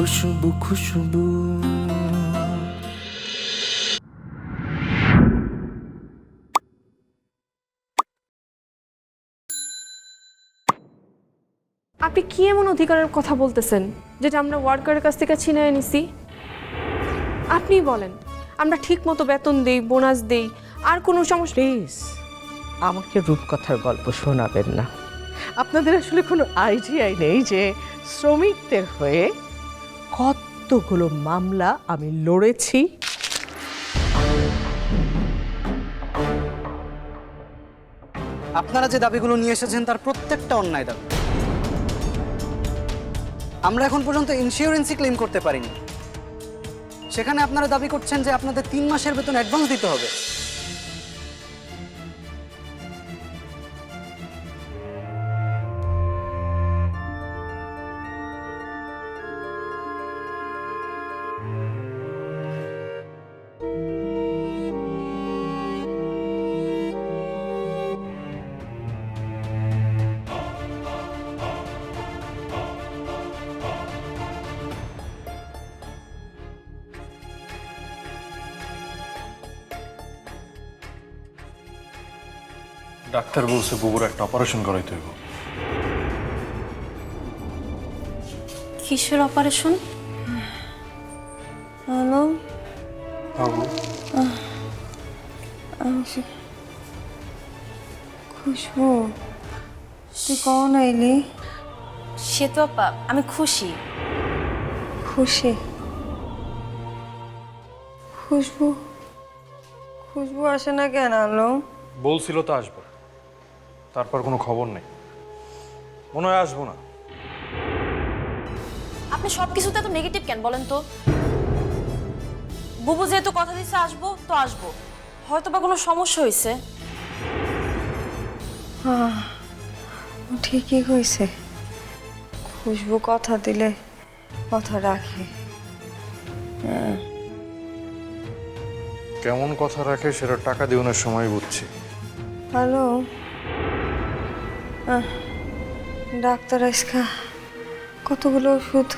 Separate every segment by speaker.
Speaker 1: খুশবু খুশবু।
Speaker 2: আপনি কি এমন অধিকারের কথা বলতেছেন যেটা আমরা ওয়ার্কারের কাছ থেকে ছিনিয়ে নিছি? আপনিই বলেন, আমরা ঠিক মতো বেতন দেই, বোনাস দেই, আর কোনো সমস্যা?
Speaker 3: প্লিজ আমাকে রূপকথার গল্প শোনাবেন না। আপনাদের আসলে কোনো আইডিয়াই নেই যে শ্রমিকদের হয়ে কতগুলো মামলা আমি লড়েছি।
Speaker 4: আপনারা যে দাবিগুলো নিয়ে এসেছেন তার প্রত্যেকটা অন্যায় দাবি। আমরা এখন পর্যন্ত ইন্স্যুরেন্সই ক্লেম করতে পারিনি, সেখানে আপনারা দাবি করছেন যে আপনাদের 3 মাসের বেতন অ্যাডভান্স দিতে হবে।
Speaker 5: ডাক্তার বলছে বুবুর একটা অপারেশন করাইতে হইব।
Speaker 6: কিসের অপারেশন? হ্যালো,
Speaker 5: বাবু
Speaker 6: খুশবু, তুই কখন আইলি? সে তো আপা, আমি খুশি। খুশি? খুশবু খুশবু আসে না কেন? আলো
Speaker 5: বলছিল তো আসবো, তারপর কোনো খবর নেই, মনে হয় আসবো না।
Speaker 6: আপনি সব কিছুতে এত নেগেটিভ কেন বলেন তো? বুবু যেহেতু কথা দিচ্ছে আসবো তো আসবো, হয়তো বা কোনো সমস্যা হয়েছে। ঠিকই হয়েছে, খুশবু কথা দিলে কথা রাখে।
Speaker 5: কেমন কথা রাখে সেটা টাকা দিওনের সময় বুঝছি।
Speaker 6: হ্যালো, ডাক্তার আজকা কতগুলো ওষুধ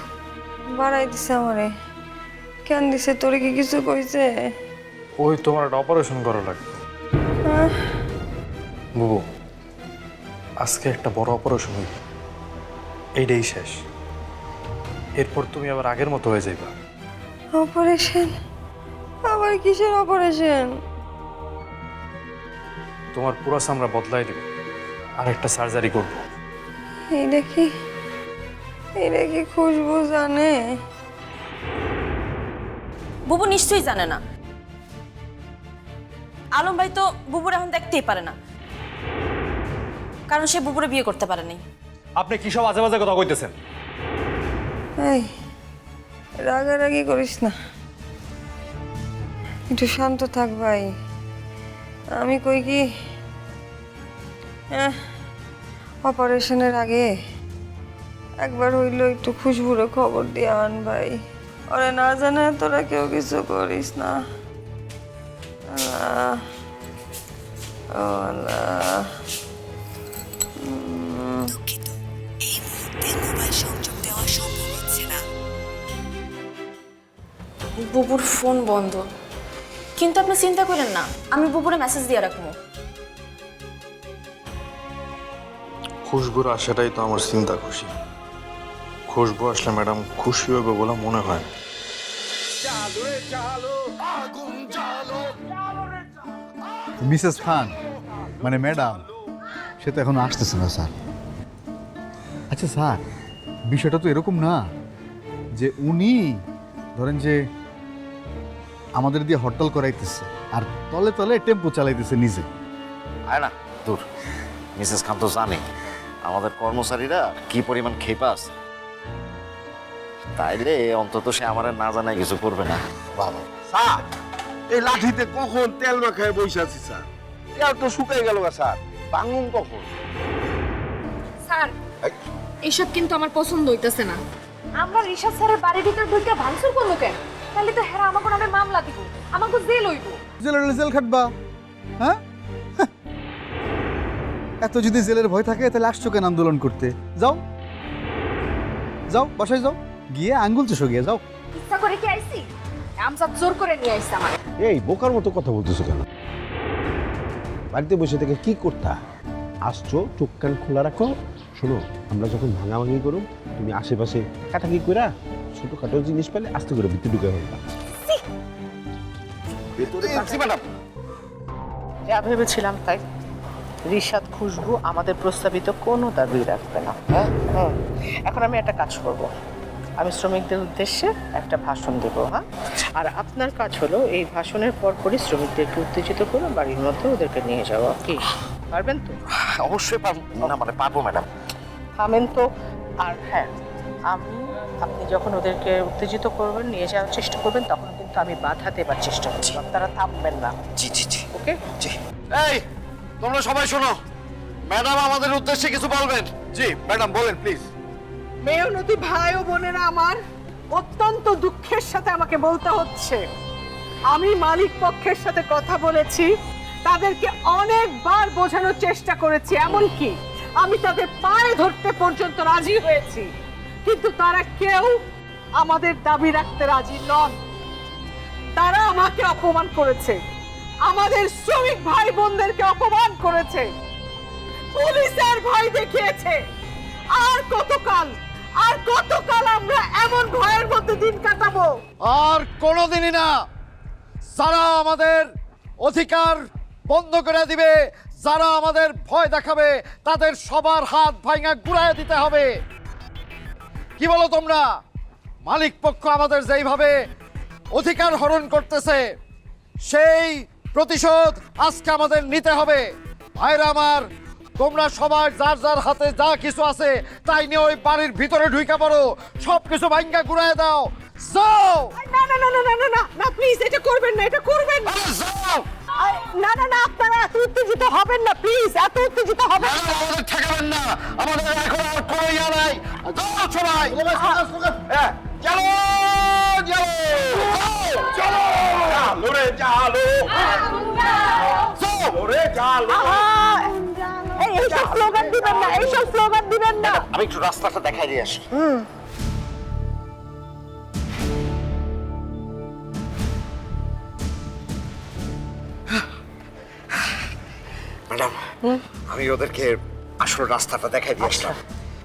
Speaker 6: বাড়াই দিছে আমারে। কেন দিছে? তোরে কি কিছু কইছে?
Speaker 5: ওই তোমার একটা অপারেশন করা লাগবে বুবু, আজকে একটা বড় অপারেশন হইব, এইটাই শেষ। এরপর তুমি আবার আগের মতো হয়ে যাইবা।
Speaker 6: অপারেশন? আবার কিসের অপারেশন?
Speaker 5: তোমার পুরো চামড়া বদলাই দেব, আর একটা সার্জারি করব।
Speaker 6: এইটা কি খুশবু জানে? বুবু নিশ্চয়ই জানে না। আলম ভাই তো বুবুর এখন দেখতেই পারে না, কারণ সে বুবুরে বিয়ে করতে পারেনি।
Speaker 5: আপনি কি সব আজে বাজে কথা কইতেছেন?
Speaker 6: এই রাগারাগি করিস না, একটু শান্ত থাক ভাই। আমি কই কি, অপারেশনের আগে একবার হইলো একটু খুশবুরে খবর দিয়ে আন ভাই। ওরে না জানে তোরা কেউ কিছু করিস না। আল্লাহ, ও আল্লাহ।
Speaker 7: এই মুহূর্তে মোবাইল সংযোগ দেওয়া সম্ভব হচ্ছে না।
Speaker 6: বুবুর ফোন বন্ধ, কিন্তু আপনি চিন্তা করেন না, আমি বুবুরে মেসেজ দিয়ে রাখবো।
Speaker 5: খুশবুর আসাটাই তো আমার চিন্তা। খুশি খুশবু আসলে ম্যাডাম খুশি হবে বলে মনে হয়।
Speaker 8: মিসেস খান মানে ম্যাডাম, সে তো এখন আসতেছে না স্যার। আচ্ছা স্যার, বিষয়টা তো এরকম না যে উনি ধরেন যে আমাদের দিয়ে হরতাল করাইতেছে আর তলে তলে টেম্পো চালাইতেছে নিজে।
Speaker 9: আয় না দূর, মিসেস খান তো জানে আমাদের কর্মচারীরা কি পরিমাণ খেপা আছে, তাইলে অন্তত সে আমার না জানায় কিছু করবে না।
Speaker 8: বাবা
Speaker 10: স্যার, এই লাঠিতে কখন তেল মাখায় বসে আছি স্যার? তেল তো শুকাই গেল স্যার, ভাঙুন কখন?
Speaker 2: স্যার, এসব কিন্তু আমার পছন্দ হইতেছে না। আমরা রিশাদ স্যারের বাড়ির ভিতর ঢুকে ভাঙচুর করলো কেন? তাহলে তো হেরা আমাকে নামে মামলা দিব, আমাকে জেল হইব।
Speaker 8: জেল খাটবা? হ্যাঁ, এত যদি জেলের ভয় থাকে তাহলে আসছো কেন আন্দোলন করতে? যাও যাও, বাসায় যাও, গিয়ে আঙ্গুল চুষো গিয়ে যাও।
Speaker 2: ইচ্ছা করে কি আইছি? আমজাদ জোর করে নিয়ে আইছে আমার।
Speaker 10: এই বোকার মতো কথা বলতেছো কেন? বাড়িতে বসে থেকে কি করতা? আসছো, চোখ কান খোলা রাখো। শোনো, আমরা যখন ভাঙাভাঙি করো তুমি আশেপাশে কাটাকি কইরা ছোটখাটো জিনিস পেলে আস্তে করে ভিতরে ঢুকে ফেলবা।
Speaker 3: যা ভেবেছিলাম তাই। রিশাদ খুশবু আমাদের প্রস্তাবিত কোনো দাবি রাখবে না। এখন আমি একটা কাজ করব, আমি শ্রমিকদের উদ্দেশ্যে একটা ভাষণ দেবো। হ্যাঁ, আর আপনার কাজ হলো এই ভাষণের পরপরই শ্রমিকদেরকে উত্তেজিত করে বাড়ির মধ্যে ওদেরকে নিয়ে যাওয়া। কি পারবেন তো?
Speaker 9: অবশ্যই পারবো না, মানে পারবো ম্যাডাম।
Speaker 3: থামেন তো। আর হ্যাঁ, আপনি যখন ওদেরকে উত্তেজিত করবেন, নিয়ে যাওয়ার চেষ্টা করবেন, তখন কিন্তু আমি বাধা দেবার চেষ্টা করছি, আপনারা থামবেন না।
Speaker 9: জি জি জি
Speaker 3: ওকে?
Speaker 9: জি। এই তোমরা সবাই শোনো, ম্যাডাম আমাদের উদ্দেশ্যে কিছু বলবেন।
Speaker 10: জি ম্যাডাম, বলেন প্লিজ।
Speaker 3: মেয়নতি ভাই ও বোনেরা আমার, অত্যন্ত দুঃখের সাথে আমাকে বলতে হচ্ছে, আমি মালিক পক্ষের সাথে কথা বলেছি, তাদেরকে অনেকবার বোঝানোর চেষ্টা করেছি, এমনকি আমি তাদের পায়ে ধরতে পর্যন্ত রাজি হয়েছি, কিন্তু তারা কেউ আমাদের দাবি রাখতে রাজি নন। তারা আমাকে অপমান করেছে, আমাদের শ্রমিক ভাই বোনদেরকে অপমান করেছে, পুলিশের ভয় দেখিয়েছে। আর কতকাল আমরা এমন ভয়ের মধ্যে দিন কাটাবো?
Speaker 9: আর কোনোদিনই না। যারা আমাদের অধিকার বন্ধ করে দিবে, যারা আমাদের ভয় দেখাবে, তাদের সবার হাত ভাঙা গুড়ায় দিতে হবে। কি বলো তোমরা? মালিক পক্ষ আমাদের যেইভাবে অধিকার হরণ করতেছে, সেই প্রতিশোধ আজকে আমাদের নিতে হবে। ভাইরা আমার, তোমরা সবাই যার যার হাতে যা কিছু আছে তাই নিয়ে ওই বাড়ির ভিতরে ঢুকে পড়ো, সব কিছু ভাঙ্গা গুড়ায় দাও। যাও।
Speaker 3: না না না না না না না না, প্লিজ এটা করবেন না, এটা করবেন না।
Speaker 9: যাও।
Speaker 3: না না না, আপনারা এত উত্তেজিত হবেন না, প্লিজ এত উত্তেজিত হবেন না।
Speaker 9: আমাদের ঠেকাবেন না, আমাদের এখন আর কোনো ইয়া নাই। যাও সবাই। হ্যাঁ, চলো চলো চলো চলো রে চালো চলো রে চালো।
Speaker 3: এইসব স্লোগান দিবেন না, এইসব স্লোগান দিবেন না।
Speaker 9: আমি একটু রাস্তাটা দেখাই দিয়ে আসি। ম্যাডাম, আমি ওদেরকে আসল রাস্তাটা দেখাই দিয়ে আসলাম,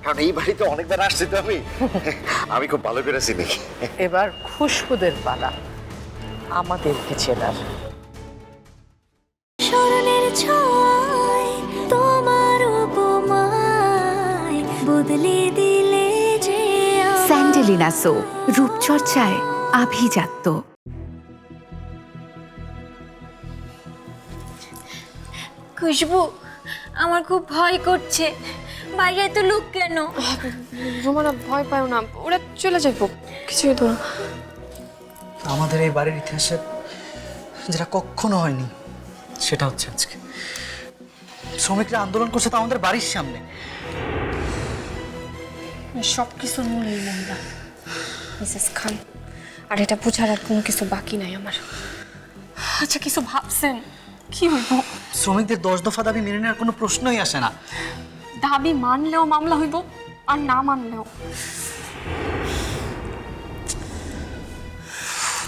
Speaker 9: কারণ এই বাড়িতে অনেকবার আসছি তো আমি খুব ভালো করে চিনি।
Speaker 3: এবার খুশবুদের পালা আমাদেরকে চেনার।
Speaker 7: স্মরণের ছোঁয়ায় তোমার উপমায় বদলে দিলে যে
Speaker 1: স্যান্ডেলিনা সো, রূপচর্চায় আভিজাত্য।
Speaker 7: খুশবু, আমার খুব ভয় করছে, বাইরে এত লোক কেন?
Speaker 2: রোমানা ভয় পাও না, ওরা চলে যাবো, কিছুই তো না।
Speaker 4: আমাদের এই বাড়ির ইতিহাসে যেটা কখনো হয়নি সেটা হচ্ছে আজকে শ্রমিকরা আন্দোলন করছে, তো আমাদের বাড়ির সামনে।
Speaker 2: সব কিছুর মূলেই মহিলা মিসেস খান, আর এটা বোঝার আর কোনো কিছু বাকি নাই আমার। আচ্ছা, কিছু ভাবছেন কি হইব?
Speaker 4: শ্রমিকদের 10 দফা দাবি মেনে নেওয়ার কোনো প্রশ্নই আসে না।
Speaker 2: দাবি মানলেও মামলা হইব, আর না মানলেও।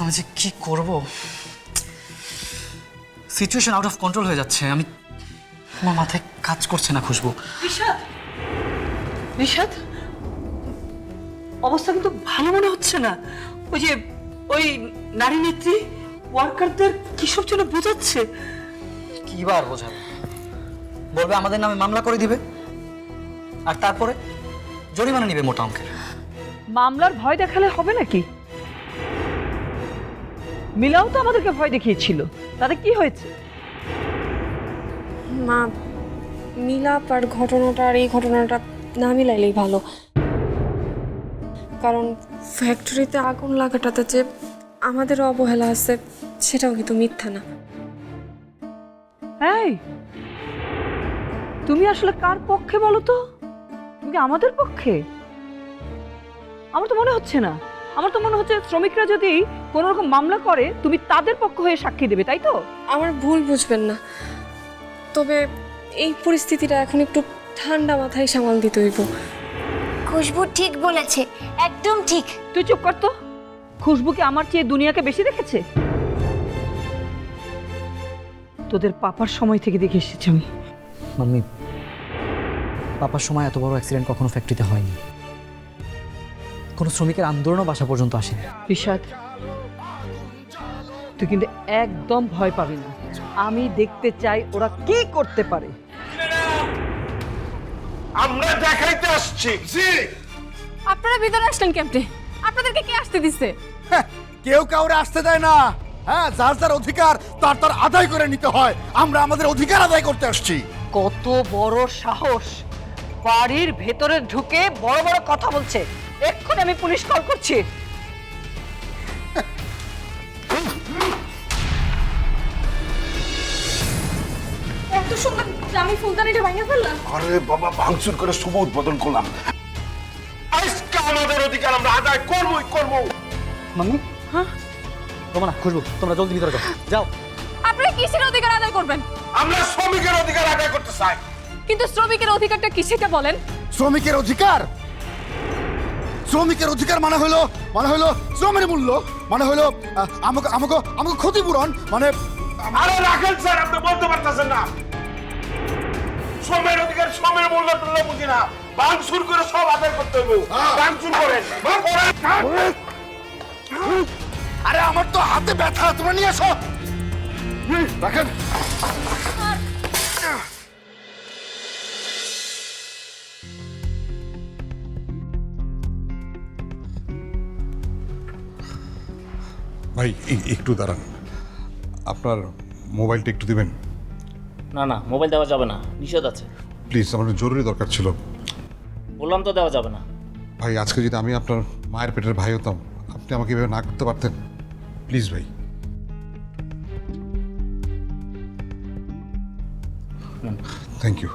Speaker 4: আমি যে কি করব, সিচুয়েশন আউট অফ কন্ট্রোল হয়ে যাচ্ছে। আমার মাথায় কাজ করছে না খুশবু।
Speaker 3: রিশাদ, অবস্থা কিন্তু ভালো মনে হচ্ছে না। ওই নারী নেত্রী ওয়ার্কারদের কিসব যেন বোঝাচ্ছে।
Speaker 4: কি বার বোঝাবে? বলবে আমাদের নামে মামলা করে দিবে, আর তারপরে জরিমানা নিবে মোটা অঙ্কের।
Speaker 3: মামলার ভয় দেখালে হবে নাকি? মিলাও তো আমাদেরকে ভয় দেখিয়েছিল, তাতে কি হয়েছে?
Speaker 2: মা, মিলাপ আর ঘটনাটা আর এই ঘটনাটা না মিলাইলেই ভালো, কারণ ফ্যাক্টরিতে আগুন লাগাটাতে যে আমাদেরও অবহেলা আছে সেটাও কিন্তু মিথ্যা না।
Speaker 3: এই, তুমি আসলে কার পক্ষে বলো তো? তুমি আমাদের পক্ষে? আমার তো মনে হচ্ছে না। আমার তো মনে হচ্ছে শ্রমিকরা যদি কোনো রকম মামলা করে তুমি তাদের পক্ষ হয়ে সাক্ষী দেবে, তাই তো?
Speaker 2: আমার ভুল বুঝবেন না, তবে এই পরিস্থিতিটা এখন একটু ঠান্ডা মাথায় সামাল দিতে হইব।
Speaker 7: খুশবু ঠিক বলেছে, একদম ঠিক।
Speaker 11: তুই চুপ কর তো। খুশবু কি আমার চেয়ে দুনিয়াকে বেশি দেখেছে? তোদের পাপার সময় থেকে দেখে এসেছি আমি।
Speaker 4: মাম্মি, পাপার সময় এত বড় অ্যাক্সিডেন্ট কখনো ফ্যাক্টরিতে হয়নি। কোনো শ্রমিকের আন্দোলনও বাসা পর্যন্ত আসেনি।
Speaker 11: ঋষাদ, তুই কিন্তু একদম ভয় পাবি না। আমি দেখতে চাই ওরা কি করতে পারে।
Speaker 9: আমরা দেখাইতে আসছি।
Speaker 2: আপনারা ভিতরে আসলেন ক্যাম্পে? আপনাদেরকে কে আসতে দিচ্ছে?
Speaker 9: কেউ কাউরে আসতে দেয় না। হ্যাঁ, যার যার অধিকার তার তার আদায় করে নিতে হয়। আমরা আমাদের অধিকার আদায় করতে আসছি।
Speaker 11: কত বড় সাহস! বাড়ির ভেতরে ঢুকে বড় বড় কথা বলছে। এক্ষুনি আমি পুলিশ কল করছি।
Speaker 2: এত সুন্দর দামি ফুলদানিটা ভাঙা ফেললাম।
Speaker 10: আরে বাবা, ভাঙচুর করে শুভ উদ্বোধন করলাম।
Speaker 9: আজকে আমাদের অধিকার আমরা আদায় করবই করব।
Speaker 4: মাম্মি, হ্যাঁ রোমানা, খুশবু, তোমরা জলদি ভিতরে যাও। যাও।
Speaker 2: আপনারা কিসের অধিকার আদায় করবেন?
Speaker 9: আমরা শ্রমিকের অধিকার আদায় করতে চাই।
Speaker 2: কিন্তু শ্রমিকের অধিকারটা কি সেটা বলেন।
Speaker 9: শ্রমিকের অধিকার, শ্রমিকের অধিকার মানে হলো শ্রমের মূল্য, মানে হলো আমাকে আমাকে আমাকে ক্ষতিপূরণ, মানে। আরে রাখেন স্যার, আপনি বলতে পারতেছেন না। শ্রমের অধিকার, শ্রমের মূল্য টুল্য বুঝি না। ভাঙচুর করে সব আদায় করতে হবে। ভাঙচুর করেন। আরে আমার তো হাতে ব্যথা, তোমরা নিয়ে আসো। রাখেন।
Speaker 8: ভাই একটু দাঁড়ান, আপনার মোবাইলটা একটু দিবেন?
Speaker 12: না না, মোবাইল দেওয়া যাবে না, নিষেধ আছে।
Speaker 8: প্লিজ, আমার জরুরি দরকার ছিল।
Speaker 12: বললাম তো দেওয়া যাবে না।
Speaker 8: ভাই, আজকে যদি আমি আপনার মায়ের পেটের ভাই হতাম, আপনি আমাকে এভাবে না করতে পারতেন? প্লিজ ভাই। Thank you.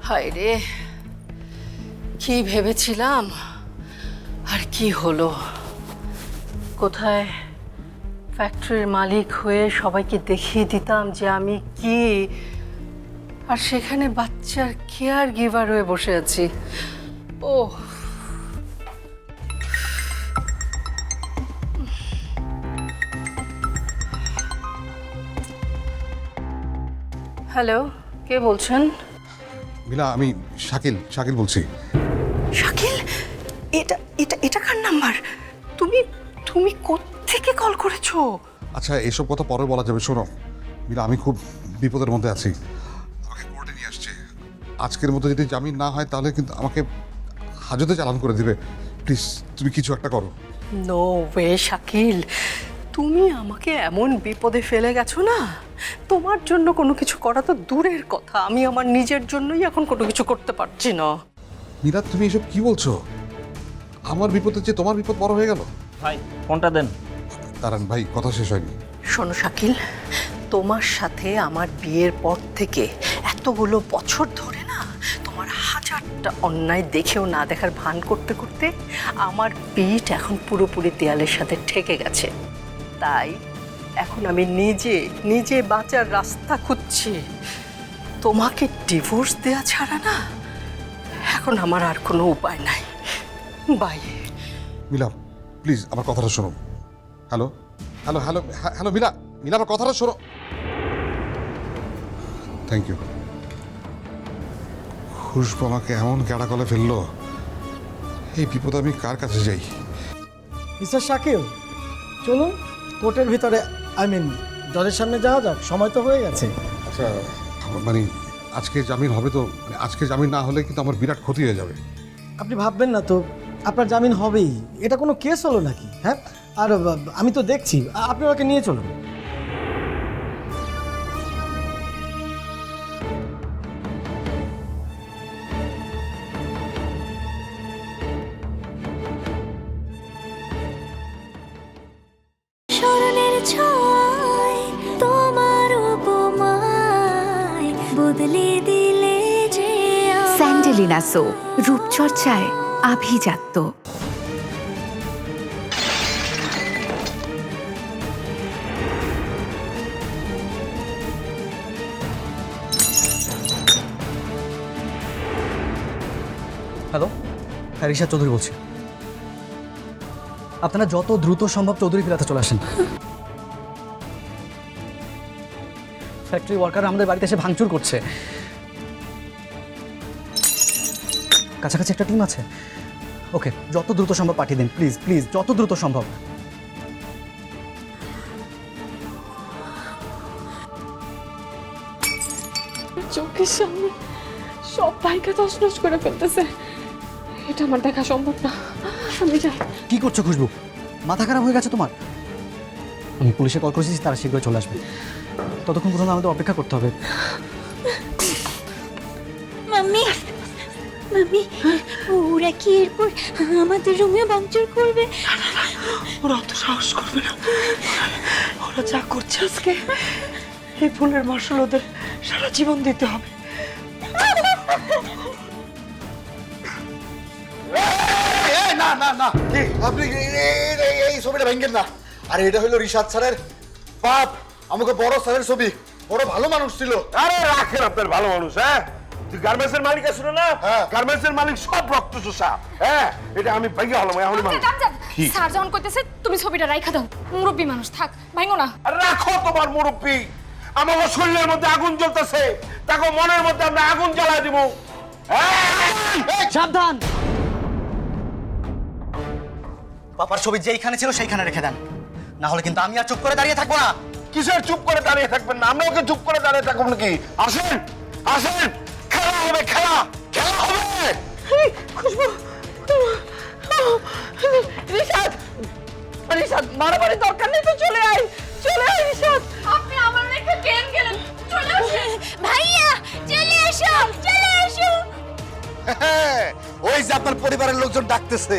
Speaker 3: হায় রে, কি ভেবেছিলাম আর কি হলো। কোথায় ফ্যাক্টরির মালিক হয়ে সবাইকে দেখিয়ে দিতাম যে আমি কি, আর সেখানে বাচ্চার কেয়ার গিভার হয়ে বসে আছি। ও হ্যালো, কে বলছেন?
Speaker 8: মিলা, আমি শাকিল বলছি।
Speaker 3: শাকিল, এটা এটা এটা কার নাম্বার? তুমি তুমি কোত্থেকে কল করেছো?
Speaker 8: আচ্ছা, এসব কথা পরে বলা যাবে। শোনো মিলা, আমি খুব বিপদের মধ্যে আছি। আমাকে কোর্টে নিয়ে আসছে। আজকের মতো যদি জামিন না হয় তাহলে কিন্তু আমাকে হাজতে চালান করে দিবে। প্লিজ, তুমি কিছু একটা করো।
Speaker 3: নো ওয়ে শাকিল, তুমি আমাকে এমন বিপদে ফেলে গেছো না, তোমার জন্য কোনো কিছু করা তো দূরের কথা, আমি আমার নিজের জন্যই এখন কোনো কিছু করতে পারছি না।
Speaker 8: মিলা, তুমি এসব কি বলছো? আমার বিপদের চেয়ে তোমার বিপদ বড় হয়ে গেল।
Speaker 12: ভাই ফোনটা দেন।
Speaker 8: দাঁড়ান ভাই, কথা শেষ হয়নি।
Speaker 3: শোনো শাকিল, তোমার সাথে আমার বিয়ের পর থেকে এতগুলো বছর ধরে না, তোমার হাজারটা অন্যায় দেখেও না দেখার ভান করতে করতে আমার পিঠ এখন পুরোপুরি দেয়ালের সাথে ঠেকে গেছে। তাই এখন আমি নিজে বাঁচার রাস্তা খুঁজছি। তোমাকে ডিভোর্স দেয়া ছাড়া না এখন আমার আর কোনো উপায় নাই। বাই।
Speaker 8: মিলা, প্লিজ আমার কথাটা শোনো। হ্যালো হ্যালো হ্যালো হ্যালো মিলা, আমার কথাটা শোনো। Thank you. খুশবু আমাকে এমন গাড়া কলে ফেললো, এই বিপদ আমি কার কাছে যাই?
Speaker 13: মিস্টার শাকিল, চলুন কোর্টের ভিতরে, জজের সামনে যাওয়া যাক, সময় তো হয়ে গেছে।
Speaker 8: আচ্ছা, মানে আজকে জামিন হবে তো? মানে আজকে জামিন না হলে কিন্তু আমার বিরাট ক্ষতি হয়ে যাবে।
Speaker 13: আপনি ভাববেন না তো, আপনার জামিন হবেই। এটা কোনো কেস হলো নাকি? হ্যাঁ, আর আমি তো দেখছি, আপনি ওকে নিয়ে চলুন।
Speaker 7: স্মরণের ছোঁয়ায় তোমার উপমায় বদলে দিলে যে
Speaker 1: স্যান্ডেলিনা সো, রূপচর্চায় আভিজাত্য।
Speaker 4: হ্যালো, হ্যাঁ রিশাদ চৌধুরী বলছি। আপনারা যত দ্রুত সম্ভব চৌধুরী ফিরাতে চলে আসেন। ফ্যাক্টরি ওয়ার্কার আমাদের বাড়িতে এসে ভাঙচুর করছে। কাছাকাছি একটা টিম আছে। ওকে, যত দ্রুত সম্ভব পাঠিয়ে দিন প্লিজ প্লিজ, যত দ্রুত সম্ভব।
Speaker 2: চোখের সামনে সব ভাইকে তছনছ করে ফেলতেছে, এটা আমার দেখা সম্ভব না। আমি যাই।
Speaker 4: কি করছো খুশবু? মাথা খারাপ হয়ে গেছে তোমার? আমি পুলিশে কল করেছি, তারা শীঘ্রই চলে আসবে। ততক্ষণ পর্যন্ত আমাদের অপেক্ষা করতে হবে।
Speaker 7: মাম্মি মাম্মি, ওরা কি এরপর আমাদের রুমেও ভাঙচুর করবে?
Speaker 11: ওরা অত সাহস করবে না। ওরা যা করছে আজকে, এই ফুলের মার্শাল ওদের সারা জীবন দিতে হবে।
Speaker 9: না না না, আপনি এই ছবিটা ভেঙ্গেন না। আরে এটা হলো রিশাদ স্যারের বাপ, আমাকে বড় স্যারের ছবি, বড় ভালো মানুষ ছিল।
Speaker 10: আরে রাখেন আপনার ভালো মানুষ, হ্যাঁ? গার্মেন্টসের মালিক আছে না? গার্মেন্টসের মালিক সব রক্ত চোষা। হ্যাঁ, এটা আমি ভাইয়া হলাম, এখনই মানুষ।
Speaker 2: স্যার যখন কইতেছে তুমি ছবিটা রাইখা দাও, মুরব্বী মানুষ থাক, ভাঙো না।
Speaker 10: রাখো তোমার মুরব্বী। আমার শরীরের মধ্যে আগুন জ্বলতেছে, তাকে মনের মধ্যে আমরা আগুন জ্বালায় দিব।
Speaker 4: সাবধান! পাপার ছবি যেইখানে ছিল সেইখানে রেখে দেন, না হলে কিন্তু আমি আর চুপ করে দাঁড়িয়ে থাকবো না।
Speaker 10: কিসের চুপ করে দাঁড়িয়ে থাকবেন না? আমরা ওকে চুপ করে দাঁড়িয়ে থাকবো নাকি? আসেন আসেন, খেলা হবে, খেলা খেলা হবে।
Speaker 11: খুশবু, রিশাদ রিশাদ, মারামারি দরকার নেই, তো চলে আয়, চলে আয় রিশাদ।
Speaker 2: আপনি আমার রেখে কেন গেলেন? চলে আসেন
Speaker 7: ভাইয়া, চলে এসো, চলে এসো।
Speaker 9: ওই যে আপনার পরিবারের লোকজন ডাকতেছে,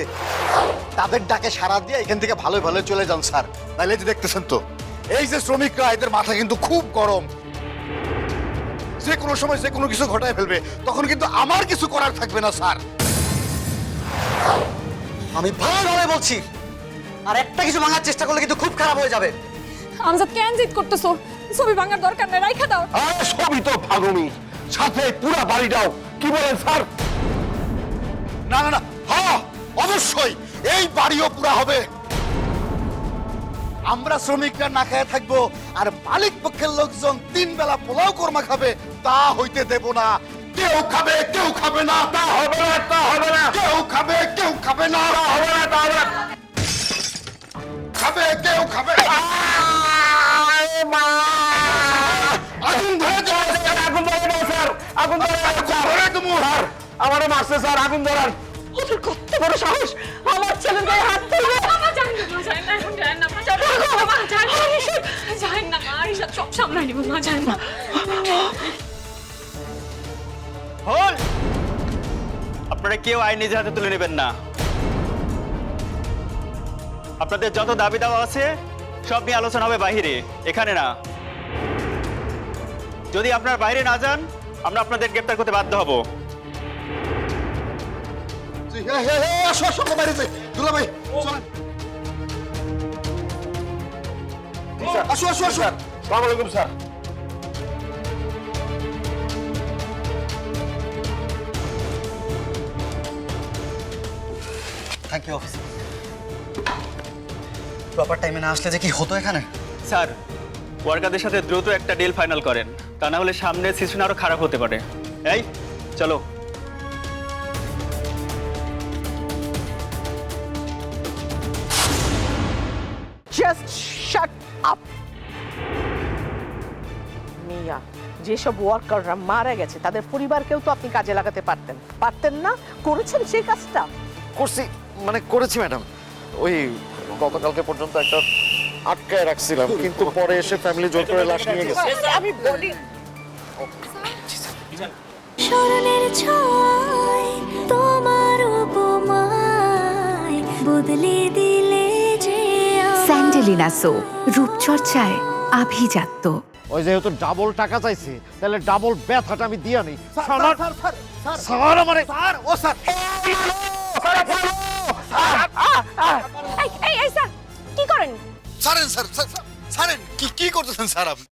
Speaker 9: তাদের ডাকে সাড়া দিয়ে এখান থেকে ভালো ভালো চলে যান স্যার। নাইলে যে দেখতেছেন তো, এই যে শ্রমিকরা, এদের মাথা কিন্তু খুব গরম, যে কোনো সময় যে কোনো কিছু ঘটায় ফেলবে, তখন কিন্তু আমার কিছু করার থাকবে না স্যার।
Speaker 4: আমি ভালোভাবে বলছি, আর একটা কিছু ভাঙার চেষ্টা করলে কিন্তু খুব খারাপ হয়ে যাবে।
Speaker 2: আমজাদ কেন জিদ করতেছো? ছবি ভাঙার দরকার নেই, রাইখা দাও।
Speaker 10: আরে সবই তো ভাগমি, সাথে পুরা বাড়িটাও। কি বলেন স্যার?
Speaker 9: না না না, হ্যাঁ অবশ্যই এই বাড়িও পুরা হবে। আমরা শ্রমিকরা না খেয়ে থাকবো, আর মালিক পক্ষের লোকজন 3 বেলা পোলাও কোরমা খাবে, তা হইতে দেব না। কেউ খাবে কেউ খাবে না, তা হবে না, তা হবে না। কেউ খাবে কেউ খাবে না, তা হবে না, তা হবে না। খাবে কেউ খাবে। আগুন ধরে যাচ্ছে,
Speaker 10: আগুন ধরে দাও স্যার, আগুন ধরে স্যার, আমারে মারছে স্যার, আগুন ধরান।
Speaker 11: ওদের কত বড় সাহস, আমার ছেলের গায়ে হাত তুলবে।
Speaker 2: বাবা যান না, যান না, এখন যান না, যান না, বাবা যান না, যান না, মা রিশাদ সব সামলাই নিব, মা যান না।
Speaker 14: হল, আপনারা কেউ আইন নিজের হাতে তুলে নেবেন না। আপনাদের যত দাবি দাওয়া আছে সব নিয়ে আলোচনা হবে বাইরে, এখানে না। যদি আপনারা বাইরে না যান, আমরা আপনাদের গ্রেফতার করতে বাধ্য হব।
Speaker 9: আসো আসো বাইরে যাই, দুলা ভাই চলেন। আসো আসো আসো।
Speaker 10: আসসালামু আলাইকুম sir.
Speaker 4: Thank you officer. Proper টাইমে না আসলে যে কি হতো এখানে।
Speaker 14: স্যার, ওয়ার্কারদের সাথে দ্রুত একটা ডিল ফাইনাল করেন, তা না হলে সামনে সিচুয়েশন আরো খারাপ হতে পারে। এই চলো।
Speaker 3: Just shut up. মিয়া, যেসব ওয়ার্কাররা মারা গেছে তাদের পরিবারকেও তো আপনি কাজে লাগাতে পারতেন, পারতেন না? করেছেন সেই কাজটা?
Speaker 9: করছি, মানে করেছি ম্যাডাম। ওই গতকালকে পর্যন্ত একটা আটকায় রাখছিলাম, কিন্তু পরে এসে ফ্যামিলি জোর করে লাশ নিয়ে গেছে।
Speaker 3: আমি বলি
Speaker 7: স্মরণের ছয় তোমার উপমায় বদলে দিলে যে
Speaker 1: স্যান্ডেলিনা সো, রূপচর্চায় আভিজাত্য।
Speaker 9: ওই যেহেতু ডাবল টাকা চাইছি, তাহলে ডাবল ব্যথাটা আমি দিয়া নেই। স্যার আমারে স্যার, ও স্যার
Speaker 2: এই স্যার কি করেন?
Speaker 9: ছাড়েন স্যার, ছাড়েন। কি করতেছেন স্যার আপনি?